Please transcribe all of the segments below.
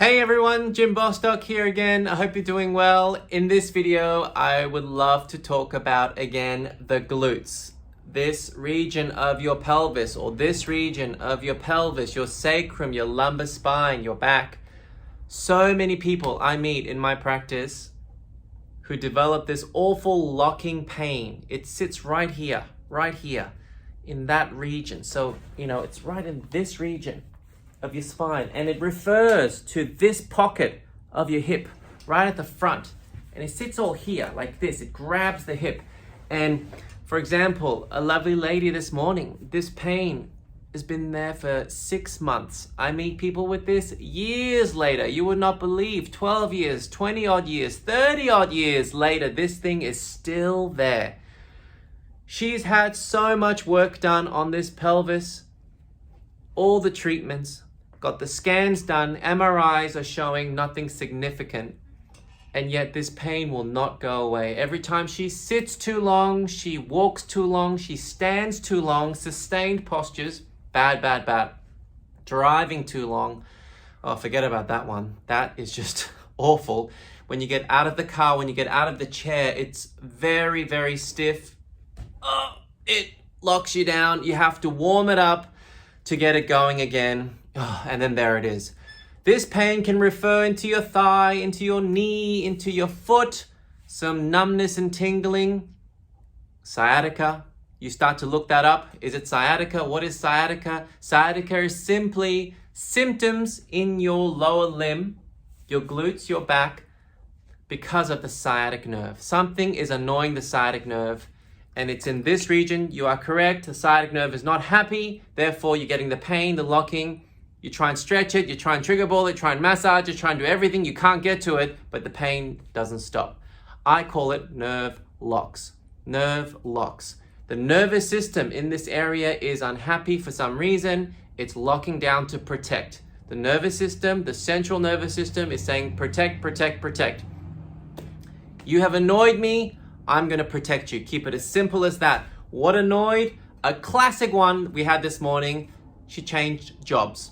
Hey everyone, Jim Bostock here again. I hope you're doing well. In this video, I would love to talk about, again, the glutes. This region of your pelvis, or this region of your pelvis, your sacrum, your lumbar spine, your back. So many people I meet in my practice who develop this awful locking pain. It sits right here, in that region. So, it's right in this region of your spine, and it refers to this pocket of your hip right at the front, and it sits all here like this. It grabs the hip. And for example, a lovely lady this morning, this pain has been there for 6 months. I meet people with this years later. You would not believe, 12 years, 20 odd years, 30 odd years later, this thing is still there. She's had so much work done on this pelvis, all the treatments, got the scans done, MRIs are showing nothing significant, and yet this pain will not go away. Every time she sits too long, she walks too long, she stands too long, sustained postures, bad. Driving too long, oh, forget about that one. That is just awful. When you get out of the car, when you get out of the chair, it's very, very stiff. Oh, it locks you down. You have to warm it up to get it going again. Oh, and then there it is. This pain can refer into your thigh, into your knee, into your foot, some numbness and tingling. Sciatica. You start to look that up. Is it sciatica? What is sciatica? Sciatica is simply symptoms in your lower limb, your glutes, your back, because of the sciatic nerve. Something is annoying the sciatic nerve, and it's in this region. You are correct. The sciatic nerve is not happy. Therefore, you're getting the pain, the locking. You try and stretch it, you try and trigger ball it, try and massage it, try and do everything. You can't get to it, but the pain doesn't stop. I call it nerve locks. Nerve locks. The nervous system in this area is unhappy for some reason. It's locking down to protect. The nervous system, the central nervous system, is saying protect, protect, protect. You have annoyed me, I'm going to protect you. Keep it as simple as that. What annoyed? A classic one we had this morning. She changed jobs.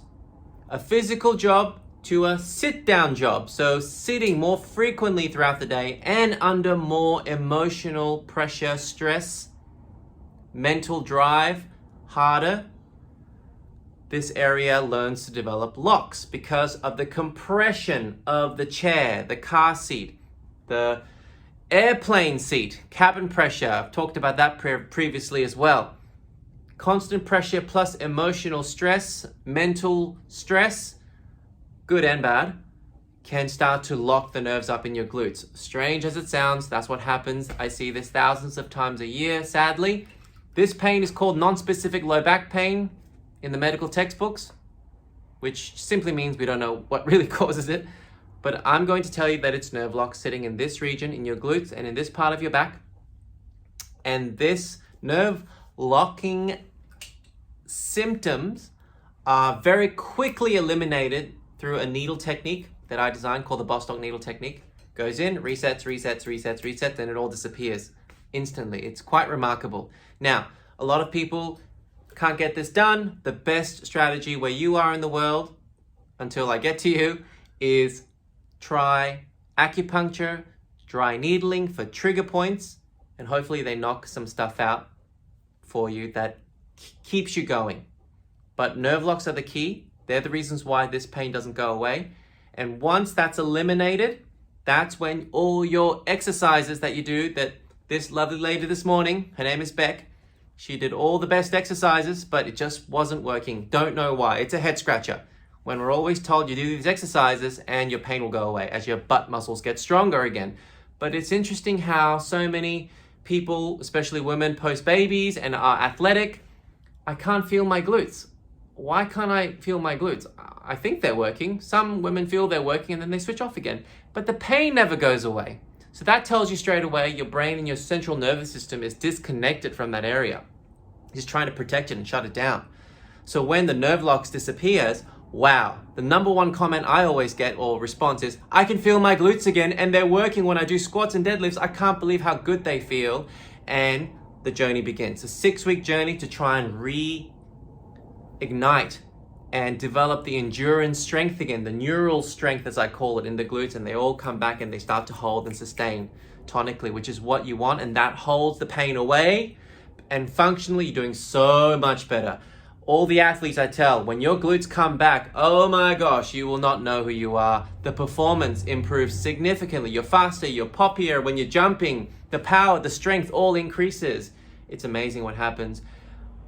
A physical job to a sit-down job. So sitting more frequently throughout the day and under more emotional pressure, stress, mental drive, harder. This area learns to develop locks because of the compression of the chair, the car seat, the airplane seat, cabin pressure. I've talked about that previously as well. Constant pressure plus emotional stress, mental stress, good and bad, can start to lock the nerves up in your glutes. Strange as it sounds, that's what happens. I see this thousands of times a year, sadly. This pain is called non-specific low back pain in the medical textbooks, which simply means we don't know what really causes it. But I'm going to tell you that it's nerve lock sitting in this region, in your glutes and in this part of your back. And this nerve locking symptoms are very quickly eliminated through a needle technique that I designed called the Bostock needle technique. Goes in, resets, and it all disappears instantly. It's quite remarkable. Now, a lot of people can't get this done. The best strategy where you are in the world, until I get to you, is try acupuncture, dry needling for trigger points, and hopefully they knock some stuff out for you that keeps you going. But nerve locks are the key. They're the reasons why this pain doesn't go away. And once that's eliminated, that's when all your exercises that you do, that this lovely lady this morning, her name is Beck, she did all the best exercises, but it just wasn't working. Don't know why. It's a head scratcher. When we're always told you do these exercises and your pain will go away as your butt muscles get stronger again. But it's interesting how so many people, especially women, post babies and are athletic. I can't feel my glutes. Why can't I feel my glutes? I think they're working. Some women feel they're working and then they switch off again. But the pain never goes away. So that tells you straight away your brain and your central nervous system is disconnected from that area. It's trying to protect it and shut it down. So when the nerve locks disappears, wow, the number one comment I always get or response is, I can feel my glutes again and they're working when I do squats and deadlifts. I can't believe how good they feel. And the journey begins. A 6-week journey to try and reignite and develop the endurance strength again, the neural strength as I call it in the glutes, and they all come back and they start to hold and sustain tonically, which is what you want, and that holds the pain away, and functionally you're doing so much better. All the athletes I tell, when your glutes come back, oh my gosh, you will not know who you are. The performance improves significantly. You're faster, you're poppier. When you're jumping, the power, the strength all increases. It's amazing what happens.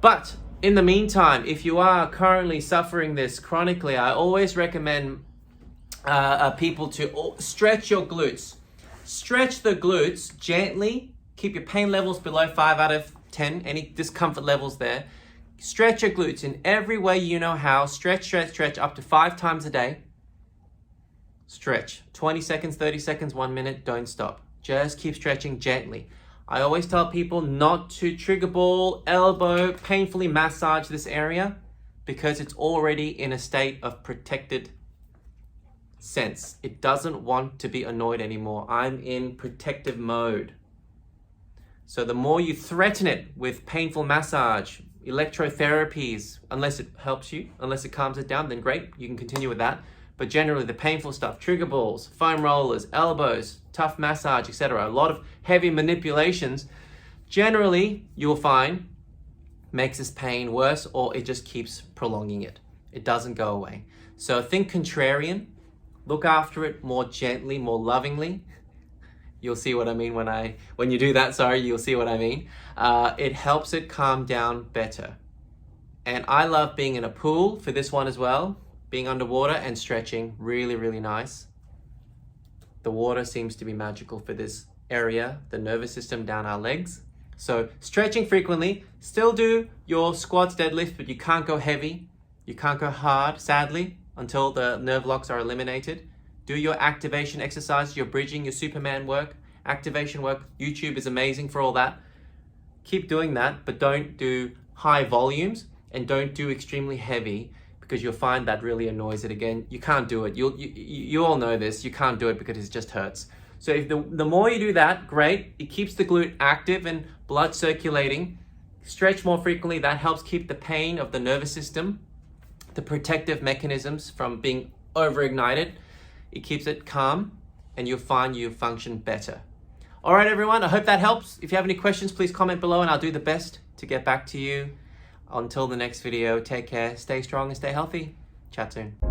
But in the meantime, if you are currently suffering this chronically, I always recommend people to stretch your glutes. Stretch the glutes gently. Keep your pain levels below 5 out of 10, any discomfort levels there. Stretch your glutes in every way you know how. Stretch, stretch, stretch up to 5 times a day. Stretch 20 seconds, 30 seconds, 1 minute, don't stop. Just keep stretching gently. I always tell people not to trigger ball, elbow, painfully massage this area because it's already in a state of protected sense. It doesn't want to be annoyed anymore. I'm in protective mode. So the more you threaten it with painful massage, electrotherapies, unless it helps you, unless it calms it down, then great, you can continue with that. But generally the painful stuff, trigger balls, foam rollers, elbows, tough massage, etc., a lot of heavy manipulations, generally you'll find makes this pain worse, or it just keeps prolonging it. It doesn't go away. So think contrarian, look after it more gently, more lovingly. You'll see what I mean when you do that, you'll see what I mean. It helps it calm down better. And I love being in a pool for this one as well, being underwater and stretching, really, really nice. The water seems to be magical for this area, the nervous system down our legs. So stretching frequently, still do your squats, deadlifts, but you can't go heavy, you can't go hard, sadly, until the nerve blocks are eliminated. Do your activation exercises, your bridging, your Superman work, activation work. YouTube is amazing for all that. Keep doing that, but don't do high volumes and don't do extremely heavy because you'll find that really annoys it again. You can't do it. You all know this. You can't do it because it just hurts. So if the more you do that, great. It keeps the glute active and blood circulating. Stretch more frequently. That helps keep the pain of the nervous system, the protective mechanisms from being overignited. It keeps it calm and you'll find you function better. All right, everyone, I hope that helps. If you have any questions, please comment below and I'll do the best to get back to you. Until the next video, take care, stay strong and stay healthy. Chat soon.